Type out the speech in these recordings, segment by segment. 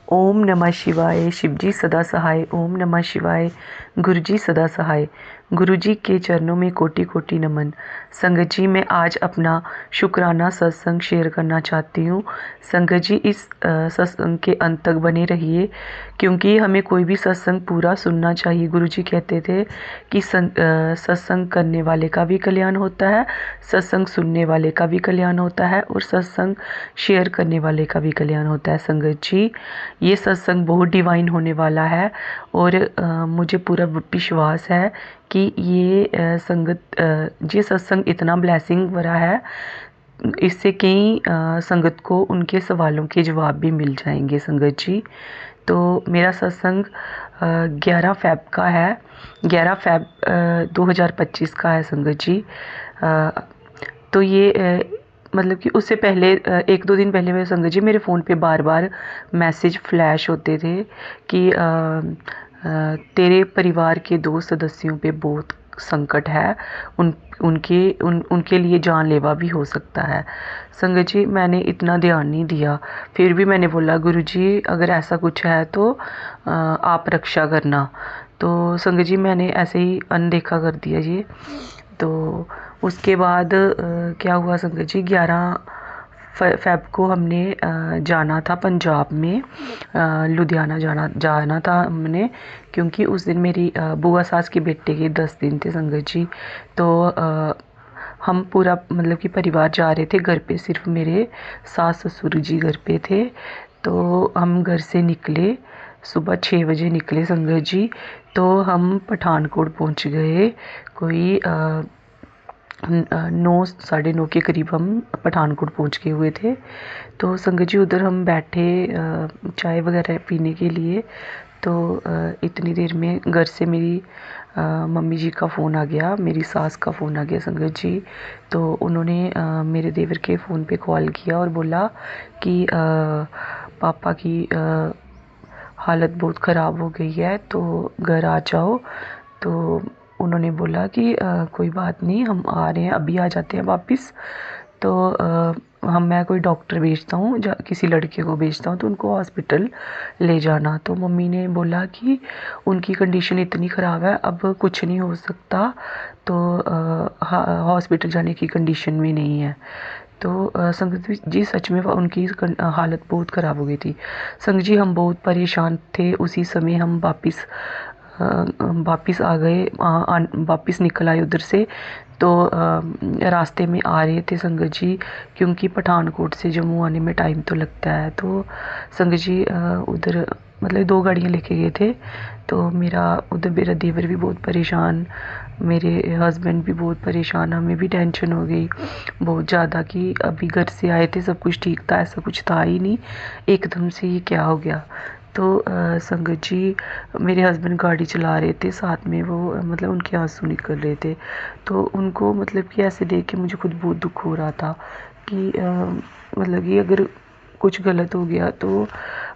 ओम नमः शिवाय। शिवजी सदा सहाय। ओम नमः शिवाय। गुरुजी सदा सहाय। गुरुजी के चरणों में कोटि कोटि नमन। संगत जी, मैं आज अपना शुक्राना सत्संग शेयर करना चाहती हूँ। संगत जी, इस सत्संग के अंत तक बने रहिए, क्योंकि हमें कोई भी सत्संग पूरा सुनना चाहिए। गुरुजी कहते थे कि सत्संग करने वाले का भी कल्याण होता है, सत्संग सुनने वाले का भी कल्याण होता है, और सत्संग शेयर करने वाले का भी कल्याण होता है। संगत जी, ये सत्संग बहुत डिवाइन होने वाला है, और मुझे पूरा विश्वास है कि ये सत्संग इतना ब्लेसिंग भरा है, इससे कई संगत को उनके सवालों के जवाब भी मिल जाएंगे। संगत जी, तो मेरा सत्संग 11 फ़रवरी का है, 11 फ़रवरी 2025 का है। संगत जी, तो ये मतलब कि उससे पहले 1-2 दिन पहले मेरे संगत जी, मेरे फ़ोन पे बार बार मैसेज फ्लैश होते थे कि तेरे परिवार के 2 सदस्यों पे बहुत संकट है, उनके लिए जानलेवा भी हो सकता है। संगत जी, मैंने इतना ध्यान नहीं दिया, फिर भी मैंने बोला गुरुजी, अगर ऐसा कुछ है तो आप रक्षा करना। तो संगत जी, मैंने ऐसे ही अनदेखा कर दिया ये। तो उसके बाद क्या हुआ संगत जी, 11 फ़रवरी को हमने जाना था पंजाब में, लुधियाना जाना था हमने, क्योंकि उस दिन मेरी बुआ सास के बेटे के 10 दिन थे। संगत जी, तो हम पूरा मतलब कि परिवार जा रहे थे। घर पे सिर्फ मेरे सास ससुर जी घर पे थे। तो हम घर से निकले, सुबह 6 बजे निकले संगत जी। तो हम पठानकोट पहुंच गए, कोई 9 साढ़े 9 के करीब हम पठानकोट पहुंच गए हुए थे। तो संगत जी, उधर हम बैठे चाय वगैरह पीने के लिए। तो इतनी देर में घर से मेरी मम्मी जी का फ़ोन आ गया, मेरी सास का फ़ोन आ गया संगत जी। तो उन्होंने मेरे देवर के फ़ोन पे कॉल किया और बोला कि पापा की हालत बहुत ख़राब हो गई है, तो घर आ जाओ। तो उन्होंने बोला कि कोई बात नहीं, हम आ रहे हैं, अभी आ जाते हैं वापस। तो मैं कोई डॉक्टर भेजता हूँ, किसी लड़के को भेजता हूँ, तो उनको हॉस्पिटल ले जाना। तो मम्मी ने बोला कि उनकी कंडीशन इतनी ख़राब है, अब कुछ नहीं हो सकता, तो हॉस्पिटल जाने की कंडीशन में नहीं है। तो संगत जी, सच में उनकी हालत बहुत ख़राब हो गई थी। संगत जी, हम बहुत परेशान थे। उसी समय हम वापस आ गए, वापस निकल आए उधर से। तो रास्ते में आ रहे थे संगत जी, क्योंकि पठानकोट से जम्मू आने में टाइम तो लगता है। तो संगत जी, उधर मतलब 2 गाड़ियाँ लेके गए थे। तो उधर मेरा देवर भी बहुत परेशान, मेरे हस्बैंड भी बहुत परेशान, हमें भी टेंशन हो गई बहुत ज़्यादा कि अभी घर से आए थे, सब कुछ ठीक था, ऐसा कुछ था ही नहीं, एकदम से ये क्या हो गया। तो संगत जी, मेरे हस्बैंड गाड़ी चला रहे थे, साथ में वो मतलब उनके आंसू निकल रहे थे। तो उनको मतलब कि ऐसे देख के मुझे खुद बहुत दुख हो रहा था कि मतलब कि अगर कुछ गलत हो गया तो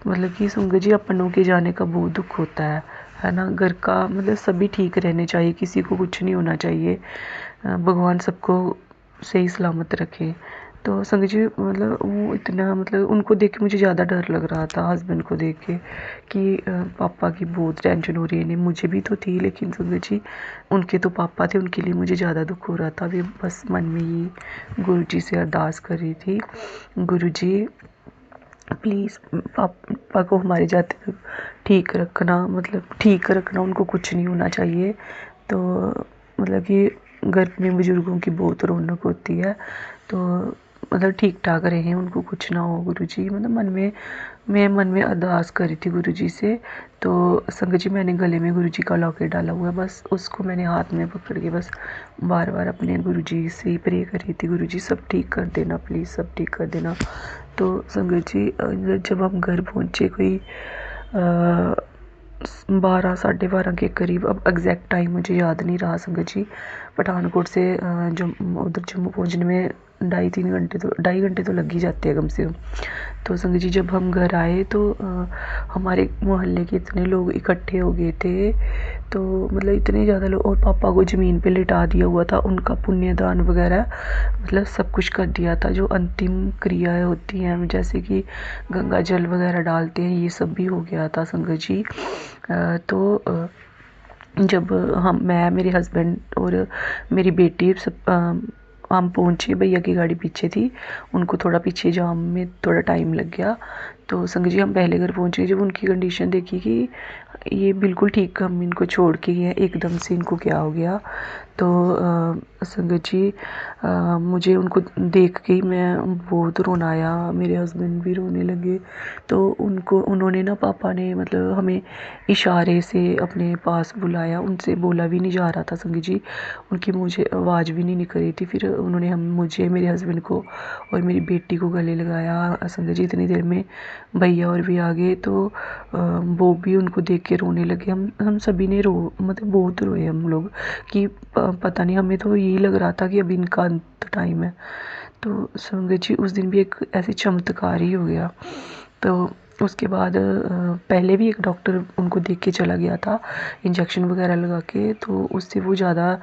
मतलब कि संगत जी, अपनों के जाने का बहुत दुख होता है ना। घर का मतलब सभी ठीक रहने चाहिए, किसी को कुछ नहीं होना चाहिए, भगवान सबको सही सलामत रखे। तो संगत जी, मतलब वो इतना मतलब उनको देख के मुझे ज़्यादा डर लग रहा था, हस्बैंड को देख के, कि पापा की बहुत टेंशन हो रही है। नहीं, मुझे भी तो थी, लेकिन संगत जी, उनके तो पापा थे, उनके लिए मुझे ज़्यादा दुख हो रहा था। वे बस मन में ही गुरु जी से अरदास कर रही थी, गुरु जी प्लीज़ पापा को हमारे जाते तक ठीक रखना, मतलब ठीक रखना, उनको कुछ नहीं होना चाहिए। तो मतलब कि घर में बुज़ुर्गों की बहुत रौनक होती है, तो मतलब ठीक ठाक रहें, उनको कुछ ना हो गुरुजी। मतलब मैं मन में अरदास करी थी गुरुजी से। तो संगत जी, मैंने गले में गुरुजी का लॉकेट डाला हुआ है, बस उसको मैंने हाथ में पकड़ के बस बार बार अपने गुरुजी से ही प्रे करी थी, गुरुजी सब ठीक कर देना प्लीज़, सब ठीक कर देना। तो संगत जी, जब हम घर पहुँचे कोई 12 साढ़े 12 के करीब, अब एग्जैक्ट टाइम मुझे याद नहीं रहा संगत जी। पठानकोट से उधर जम्मू पहुँचने में ढाई घंटे तो लग ही जाते हैं कम से कम। तो संगत जी जब हम घर आए तो हमारे मोहल्ले के इतने लोग इकट्ठे हो गए थे, तो मतलब इतने ज़्यादा लोग, और पापा को ज़मीन पे लिटा दिया हुआ था, उनका पुण्यदान वगैरह मतलब सब कुछ कर दिया था। जो अंतिम क्रियाएं होती हैं जैसे कि गंगा जल वगैरह डालते हैं, ये सब भी हो गया था संगत जी। जब मैं मेरे हस्बैंड और मेरी बेटी सब हम पहुँचे, भैया की गाड़ी पीछे थी, उनको थोड़ा पीछे जाम में थोड़ा टाइम लग गया। तो संगत जी हम पहले घर पहुँचे, जब उनकी कंडीशन देखी कि ये बिल्कुल ठीक, हम इनको छोड़ के गए, एकदम से इनको क्या हो गया। तो संगत जी मुझे उनको देख के ही मैं बहुत रोना आया, मेरे हस्बैंड भी रोने लगे। तो उन्होंने ना, पापा ने मतलब हमें इशारे से अपने पास बुलाया, उनसे बोला भी नहीं जा रहा था संगत जी, उनकी मुझे आवाज़ भी नहीं निकल रही थी। फिर उन्होंने मुझे, मेरे हस्बैंड को और मेरी बेटी को गले लगाया संगत जी। इतनी देर में भैया और भी आ गए, तो वो भी उनको देख के रोने लगे। हम सभी ने मतलब बहुत रोए हम लोग कि पता नहीं, हमें तो यही लग रहा था कि अब इनका अंत टाइम है। तो संगत जी उस दिन भी एक ऐसे चमत्कार ही हो गया। तो उसके बाद पहले भी एक डॉक्टर उनको देख के चला गया था इंजेक्शन वगैरह लगा के, तो उससे वो ज़्यादा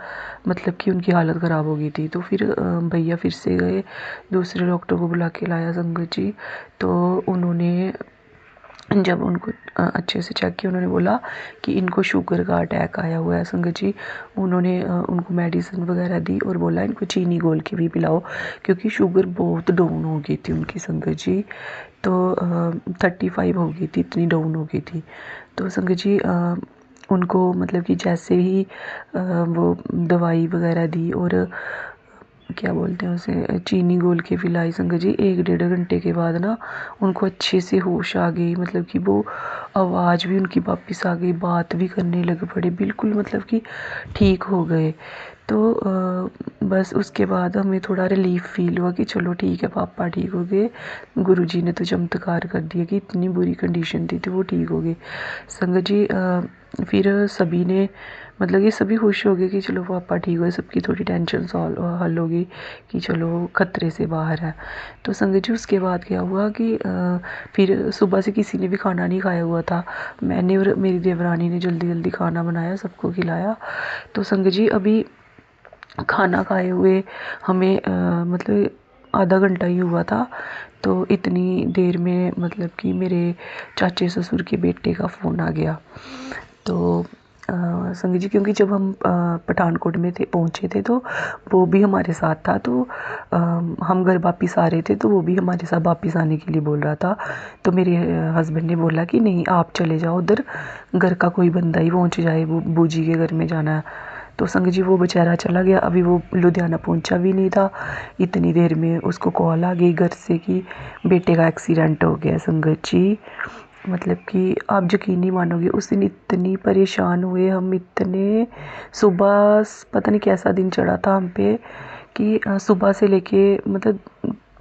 मतलब कि उनकी हालत ख़राब हो गई थी। तो फिर भैया फिर से गए, दूसरे डॉक्टर को बुला के लाया संगत जी। तो उन्होंने जब उनको अच्छे से चेक किया, उन्होंने बोला कि इनको शुगर का अटैक आया हुआ है संगत जी। उन्होंने उनको मेडिसिन वगैरह दी और बोला इनको चीनी घोल के भी पिलाओ, क्योंकि शुगर बहुत डाउन हो गई थी उनकी संगत जी। तो 35 हो गई थी, इतनी डाउन हो गई थी। तो संगत जी उनको मतलब कि जैसे ही वो दवाई वगैरह दी और क्या बोलते हैं उसे, चीनी घोल के पिलाई संगत जी, 1-1.5 घंटे के बाद ना उनको अच्छे से होश आ गई, मतलब कि वो आवाज़ भी उनकी वापस आ गई, बात भी करने लग पड़े, बिल्कुल मतलब कि ठीक हो गए। तो बस उसके बाद हमें थोड़ा रिलीफ फील हुआ कि चलो ठीक है, पापा ठीक हो गए, गुरुजी ने तो चमत्कार कर दिया कि इतनी बुरी कंडीशन थी तो वो ठीक हो गए संगत जी। फिर सभी ने मतलब कि सभी खुश हो गए कि चलो पापा ठीक हुए, सबकी थोड़ी टेंशन सॉल्व हल हो गई कि चलो खतरे से बाहर है। तो संगत जी उसके बाद क्या हुआ कि फिर सुबह से किसी ने भी खाना नहीं खाया हुआ था, मैंने और मेरी देवरानी ने जल्दी जल्दी खाना बनाया, सबको खिलाया। तो संगत जी अभी खाना खाए हुए हमें मतलब आधा घंटा ही हुआ था, तो इतनी देर में मतलब कि मेरे चाचे ससुर के बेटे का फ़ोन आ गया। तो संगत जी क्योंकि जब हम पठानकोट में पहुँचे थे, तो वो भी हमारे साथ था, तो हम घर वापस आ रहे थे, तो वो भी हमारे साथ वापस आने के लिए बोल रहा था। तो मेरे हस्बैंड ने बोला कि नहीं आप चले जाओ उधर, घर का कोई बंदा ही पहुँच जाए, वो बूजी के घर में जाना है। तो संगत जी वो बेचारा चला गया, अभी वो लुधियाना पहुंचा भी नहीं था, इतनी देर में उसको कॉल आ गई घर से कि बेटे का एक्सीडेंट हो गया संगत जी। मतलब कि आप यकीन नहीं मानोगे, उस दिन इतनी परेशान हुए हम, इतने सुबह पता नहीं कैसा दिन चढ़ा था हम पे कि सुबह से लेके मतलब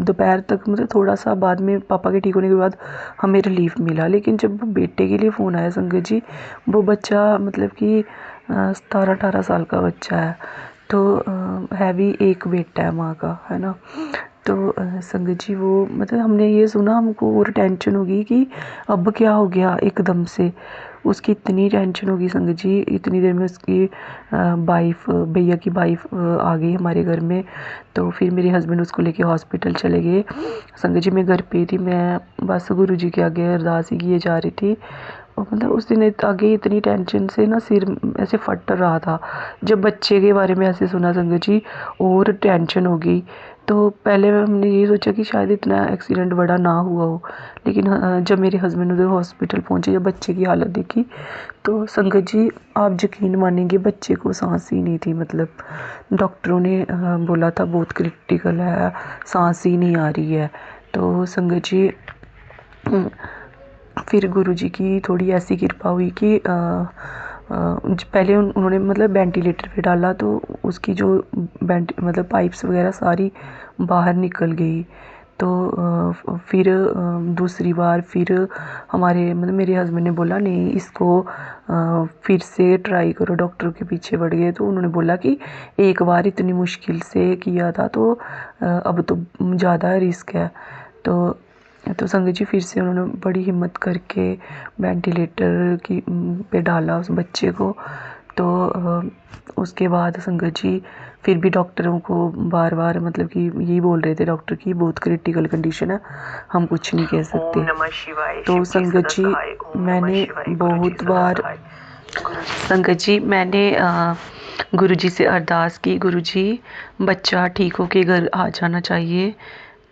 दोपहर तक, मतलब थोड़ा सा बाद में पापा के ठीक होने के बाद हमें रिलीफ मिला। लेकिन जब बेटे के लिए फ़ोन आया संगत जी, वो बच्चा मतलब कि 17-18 साल का बच्चा है, तो है भी एक बेटा है माँ का, है ना। तो संगत जी वो मतलब हमने ये सुना, हमको और टेंशन होगी कि अब क्या हो गया एकदम से, उसकी इतनी टेंशन होगी संगत जी। इतनी देर में उसकी वाइफ, भैया की वाइफ आ गई हमारे घर में। तो फिर मेरे हस्बैंड उसको लेके हॉस्पिटल चले गए संगत जी। मैं घर पे थी, मैं बस गुरुजी के आगे अरदास ही किए जा रही थी, और मतलब उस दिन आगे इतनी टेंशन से ना सिर ऐसे फट रहा था। जब बच्चे के बारे में ऐसे सुना संगत जी, और टेंशन हो गई। तो पहले हमने ये सोचा कि शायद इतना एक्सीडेंट बड़ा ना हुआ हो, लेकिन जब मेरे हस्बैंड उधर हॉस्पिटल पहुंचे, जब बच्चे की हालत देखी, तो संगत जी आप यकीन मानेंगे बच्चे को सांस ही नहीं थी। मतलब डॉक्टरों ने बोला था बहुत क्रिटिकल है, सांस ही नहीं आ रही है। तो संगत जी फिर गुरुजी की थोड़ी ऐसी कृपा हुई कि पहले उन्होंने मतलब वेंटिलेटर पे डाला, तो उसकी जो मतलब पाइप्स वगैरह सारी बाहर निकल गई। तो फिर दूसरी बार फिर हमारे मतलब मेरे हस्बैंड ने बोला नहीं इसको फिर से ट्राई करो, डॉक्टर के पीछे बढ़ गए। तो उन्होंने बोला कि एक बार इतनी मुश्किल से किया था तो अब तो ज़्यादा रिस्क है। तो संगत जी फिर से उन्होंने बड़ी हिम्मत करके वेंटिलेटर की पे डाला उस बच्चे को। तो उसके बाद संगत जी फिर भी डॉक्टरों को बार बार मतलब कि यही बोल रहे थे डॉक्टर की बहुत क्रिटिकल कंडीशन है, हम कुछ नहीं कह सकते। तो संगत जी मैंने बहुत बार संगत जी मैंने गुरुजी से अरदास की, गुरुजी बच्चा ठीक होके घर आ जाना चाहिए,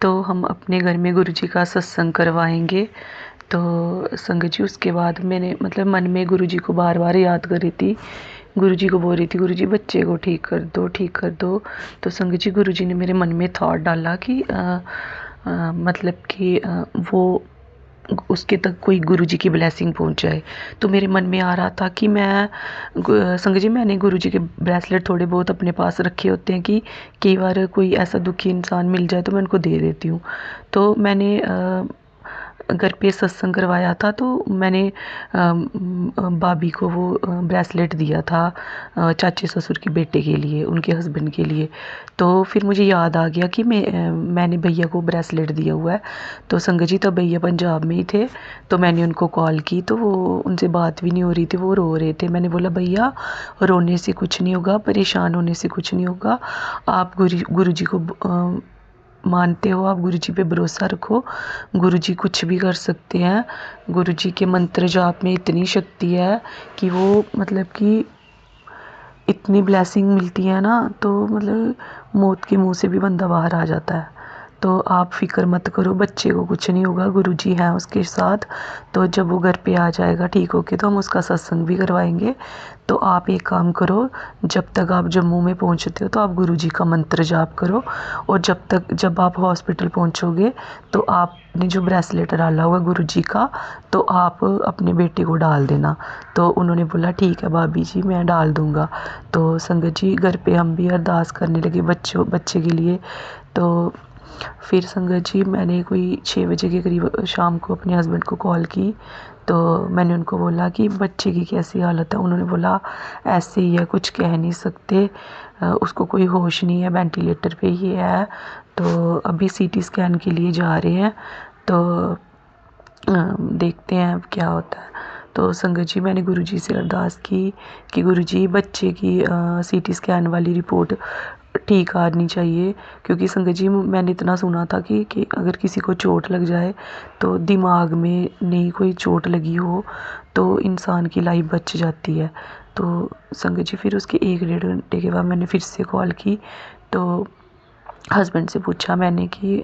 तो हम अपने घर में गुरुजी का सत्संग करवाएंगे। तो संगत जी उसके बाद मैंने मतलब मन में गुरुजी को बार बार याद कर रही थी, गुरुजी को बोल रही थी गुरुजी बच्चे को ठीक कर दो, ठीक कर दो। तो संगत जी गुरुजी ने मेरे मन में थॉट डाला कि मतलब कि वो उसके तक कोई गुरुजी की ब्लेसिंग पहुंच जाए। तो मेरे मन में आ रहा था कि मैं संगत जी मैंने गुरुजी के ब्रेसलेट थोड़े बहुत अपने पास रखे होते हैं कि कई बार कोई ऐसा दुखी इंसान मिल जाए तो मैं उनको दे देती हूँ। तो मैंने घर पे सत्संग करवाया था तो मैंने भाभी को वो ब्रेसलेट दिया था चाचे ससुर के बेटे के लिए, उनके हस्बैंड के लिए। तो फिर मुझे याद आ गया कि मैंने भैया को ब्रेसलेट दिया हुआ है। तो संगत जी तब भैया पंजाब में ही थे, तो मैंने उनको कॉल की तो वो उनसे बात भी नहीं हो रही थी, वो रो रहे थे। मैंने बोला भैया रोने से कुछ नहीं होगा, परेशान होने से कुछ नहीं होगा, आप गुरुजी को मानते हो, आप गुरुजी पे भरोसा रखो, गुरुजी कुछ भी कर सकते हैं। गुरुजी के मंत्र जाप में इतनी शक्ति है कि वो मतलब कि इतनी ब्लेसिंग मिलती है ना, तो मतलब मौत के मुंह से भी बंदा बाहर आ जाता है। तो आप फ़िक्र मत करो, बच्चे को कुछ नहीं होगा, गुरुजी हैं उसके साथ। तो जब वो घर पे आ जाएगा ठीक होके तो हम उसका सत्संग भी करवाएंगे। तो आप एक काम करो, जब तक आप जम्मू में पहुंचते हो तो आप गुरुजी का मंत्र जाप करो, और जब आप हॉस्पिटल पहुंचोगे तो आपने जो ब्रेसलेट डाला हुआ गुरुजी का तो आप अपने बेटे को डाल देना। तो उन्होंने बोला ठीक है भाभी जी मैं डाल दूँगा। तो संगत जी घर पे हम भी अरदास करने लगे बच्चे के लिए। तो फिर संगत जी मैंने कोई 6 बजे के करीब शाम को अपने हस्बैंड को कॉल की। तो मैंने उनको बोला कि बच्चे की कैसी हालत है। उन्होंने बोला ऐसे ही है, कुछ कह नहीं सकते, उसको कोई होश नहीं है, वेंटिलेटर पे ही है, तो अभी सीटी स्कैन के लिए जा रहे हैं, तो देखते हैं अब क्या होता है। तो संगत जी मैंने गुरुजी से अरदास की कि गुरुजी बच्चे की सीटी स्कैन वाली रिपोर्ट ठीक आनी चाहिए, क्योंकि संगत जी मैंने इतना सुना था कि अगर किसी को चोट लग जाए तो दिमाग में नहीं कोई चोट लगी हो तो इंसान की लाइफ बच जाती है। तो संगत जी फिर उसके 1 डेढ़ घंटे के बाद मैंने फिर से कॉल की। तो हस्बैंड से पूछा मैंने कि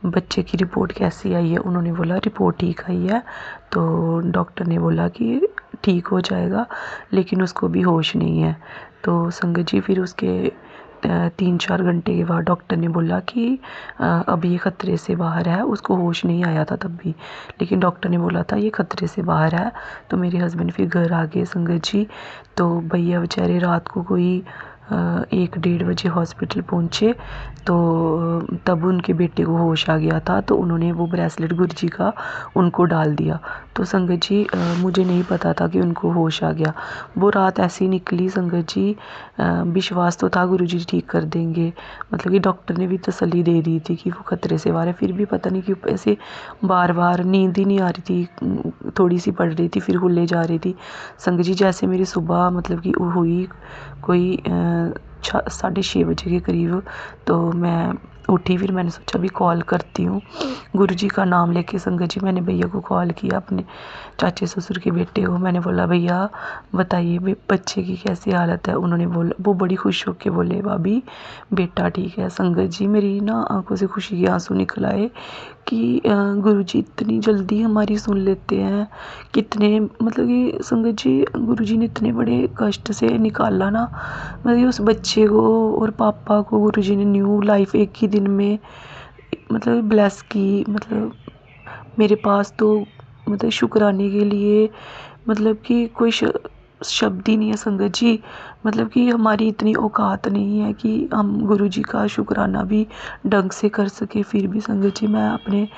बच्चे की रिपोर्ट कैसी आई है। उन्होंने बोला रिपोर्ट ठीक आई है। तो डॉक्टर ने बोला कि ठीक हो जाएगा, लेकिन उसको भी होश नहीं है। तो संगत जी फिर उसके 3-4 घंटे के बाद डॉक्टर ने बोला कि अब ये ख़तरे से बाहर है, उसको होश नहीं आया था तब भी, लेकिन डॉक्टर ने बोला था ये ख़तरे से बाहर है। तो मेरे हस्बैंड फिर घर आ गए संगत जी। तो भैया बेचारे रात को कोई 1-1:30 बजे हॉस्पिटल पहुँचे। तो तब उनके बेटे को होश आ गया था, तो उन्होंने वो ब्रेसलेट गुरुजी का उनको डाल दिया। तो संगत जी मुझे नहीं पता था कि उनको होश आ गया। वो रात ऐसी निकली संगत जी, विश्वास तो था गुरुजी ठीक कर देंगे, मतलब कि डॉक्टर ने भी तसल्ली दे दी थी कि वो ख़तरे से बाहर है, फिर भी पता नहीं क्यों ऐसे बार बार नींद ही नहीं आ रही थी, थोड़ी सी पड़ रही थी फिर हुल्ले जा रही थी। संगत जी जैसे मेरी सुबह मतलब कि हुई कोई 6:30 बजे के करीब, तो मैं उठी, फिर मैंने सोचा भी कॉल करती हूँ गुरुजी का नाम लेके। संगत जी मैंने भैया को कॉल किया, अपने चाचे ससुर के बेटे को। मैंने बोला भैया बताइए बच्चे की कैसी हालत है। उन्होंने बोला, वो बड़ी खुश होकर बोले भाभी बेटा ठीक है। संगत जी मेरी ना आंखों से खुशी के आंसू निकल आए कि गुरुजी इतनी जल्दी हमारी सुन लेते हैं। कितने मतलब कि संगत जी गुरुजी ने इतने बड़े कष्ट से निकाला ना, मतलब कि उस बच्चे को और पापा को गुरुजी ने न्यू लाइफ एक ही दिन में मतलब ब्लेस की। मतलब मेरे पास तो मतलब शुक्राने के लिए मतलब कि कोई शब्द ही नहीं है संगत जी। मतलब कि हमारी इतनी औकात नहीं है कि हम गुरु जी का शुक्राना भी ढंग से कर सके। फिर भी संगत जी मैं अपने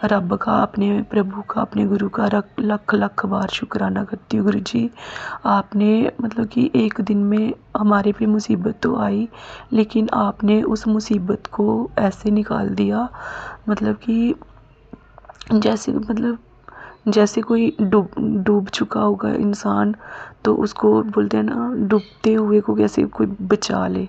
रब का, अपने प्रभु का, अपने गुरु का लख लख बार शुक्राना करती हूँ। गुरु जी आपने मतलब कि एक दिन में हमारे पे मुसीबत तो आई, लेकिन आपने उस मुसीबत को ऐसे निकाल दिया, मतलब कि जैसे मतलब जैसे कोई डूब डूब चुका होगा इंसान, तो उसको बोलते हैं ना, डूबते हुए को कैसे कोई बचा ले,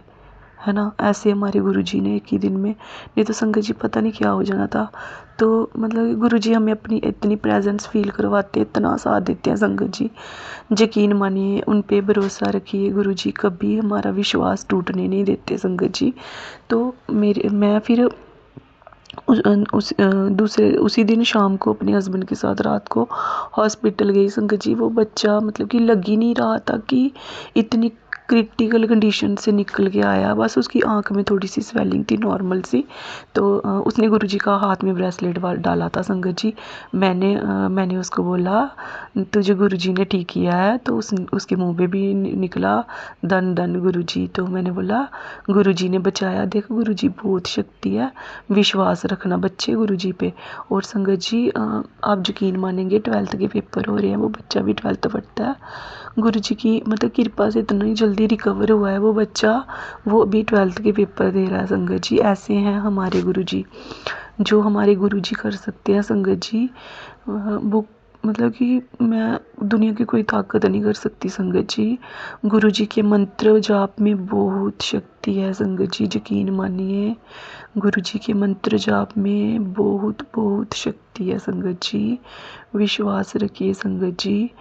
है ना। ऐसे हमारे गुरुजी ने एक ही दिन में, नहीं तो संगत जी पता नहीं क्या हो जाना था। तो मतलब गुरुजी हमें अपनी इतनी प्रेजेंस फील करवाते, इतना साथ देते हैं संगत जी। यकीन मानिए, उन पे भरोसा रखिए, गुरुजी कभी हमारा विश्वास टूटने नहीं देते संगत जी। तो मैं फिर दूसरे उसी दिन शाम को अपने हस्बैंड के साथ रात को हॉस्पिटल गई संगत जी। वो बच्चा मतलब कि लग ही नहीं रहा था कि इतनी क्रिटिकल कंडीशन से निकल के आया। बस उसकी आंख में थोड़ी सी स्वेलिंग थी, नॉर्मल सी। तो उसने गुरुजी का हाथ में ब्रेसलेट डाला था संगत जी। मैंने उसको बोला तुझे गुरुजी ने ठीक किया है, तो उसके मुंह पे भी निकला धन धन गुरुजी। तो मैंने बोला गुरुजी ने बचाया, देखो गुरुजी बहुत शक्ति है, विश्वास रखना बच्चे गुरुजी पे। और संगत जी आप यकीन मानेंगे, 12th के पेपर हो रहे हैं, वो बच्चा भी 12th पढ़ता है। गुरुजी की मतलब कृपा से इतना ही जल्दी रिकवर हुआ है वो बच्चा, वो अभी 12th के पेपर दे रहा है संगत जी। ऐसे हैं हमारे गुरुजी, जो हमारे गुरुजी कर सकते हैं संगत जी। वो मतलब कि मैं दुनिया की कोई ताकत नहीं कर सकती संगत जी। गुरुजी के मंत्र जाप में बहुत शक्ति है संगत जी, यकीन मानिए। गुरुजी के मंत्र जाप में बहुत बहुत शक्ति है संगत जी, विश्वास रखिए संगत जी।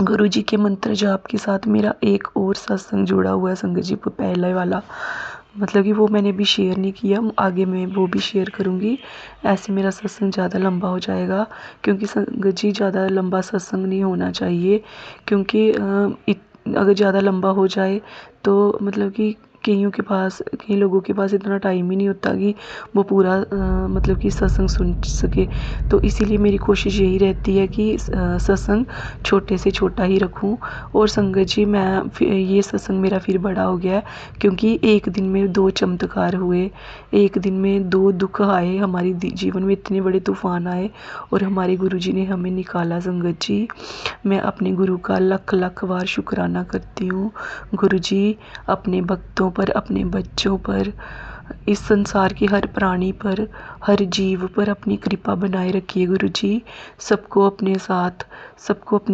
गुरुजी के मंत्र जाप के साथ मेरा एक और सत्संग जुड़ा हुआ है संगत जी, पहले वाला, मतलब कि वो मैंने भी शेयर नहीं किया, आगे मैं वो भी शेयर करूँगी। ऐसे मेरा सत्संग ज़्यादा लंबा हो जाएगा, क्योंकि संगत जी ज़्यादा लंबा सत्संग नहीं होना चाहिए, क्योंकि अगर ज़्यादा लंबा हो जाए तो मतलब कि कई लोगों के पास इतना टाइम ही नहीं होता कि वो पूरा मतलब कि सत्संग सुन सके। तो इसीलिए मेरी कोशिश यही रहती है कि सत्संग छोटे से छोटा ही रखूं। और संगत जी ये सत्संग मेरा फिर बड़ा हो गया है, क्योंकि एक दिन में 2 चमत्कार हुए, एक दिन में 2 दुख आए, हमारे जीवन में इतने बड़े तूफान आए और हमारे गुरुजी ने हमें निकाला संगत जी। मैं अपने गुरु का लख लख बार शुक्राना करती हूँ। गुरुजी अपने भक्तों पर, अपने बच्चों पर, इस संसार के हर प्राणी पर, हर जीव पर अपनी कृपा बनाए रखिए गुरुजी। सबको अपने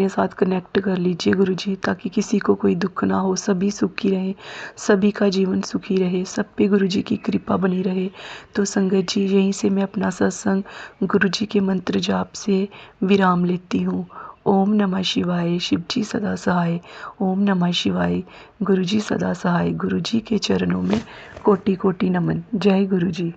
साथ कनेक्ट कर लीजिए गुरुजी, ताकि किसी को कोई दुख ना हो, सभी सुखी रहें, सभी का जीवन सुखी रहे, सब पे गुरुजी की कृपा बनी रहे। तो संगत जी यहीं से मैं अपना सत्संग गुरुजी के मंत्र जाप से विराम लेती हूँ। ओम नमः शिवाय, शिव जी सदा सहाय। ओम नमः शिवाय, गुरु जी सदा सहाय। गुरु जी के चरणों में कोटि कोटि नमन। जय गुरु जी।